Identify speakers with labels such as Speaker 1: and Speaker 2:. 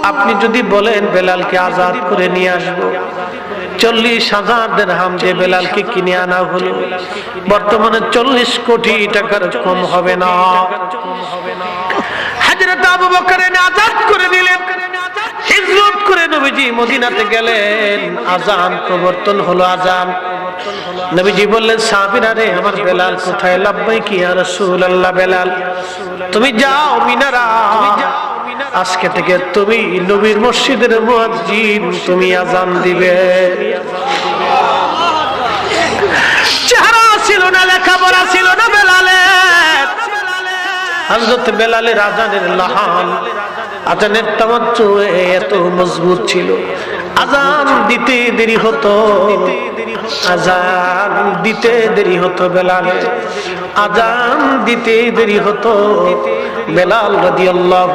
Speaker 1: আপনি যদি বলেন বেলালকে আজাদ করে নিয়ে আসবো, 40,000 দিরহাম যে বেলালকে কিনে আনা হলো, বর্তমানে 40 কোটি টাকার কম হবে না। হযরত আবু বকর আজাদ করে দিলেন, হিজরত করে নবীজি মদিনাতে গেলেন। আযান প্রবর্তন হলো। আযান নবীজি বললেন, সাহাবীরা রে, আমার বেলাল কোথায়? লাব্বাইক ইয়া রাসূলুল্লাহ। বেলাল তুমি যাও মিনারা, আজকে থেকে তুমি নবীর মসজিদের মুয়াজ্জিন, তুমি আযান দিবে। চেহারা ছিল না, লেখাপড়া ছিল না বেলালের। হযরত বেলালের আযানের লাহান, আযানের তাওয়াজ্জু এত মজবুত ছিল, আযান দিতে দেরি হতো, আযান দিতে দেরি হতো বেলালের, আযান দিতে দেরি হতো। বেলাল রাদিয়াল্লাহু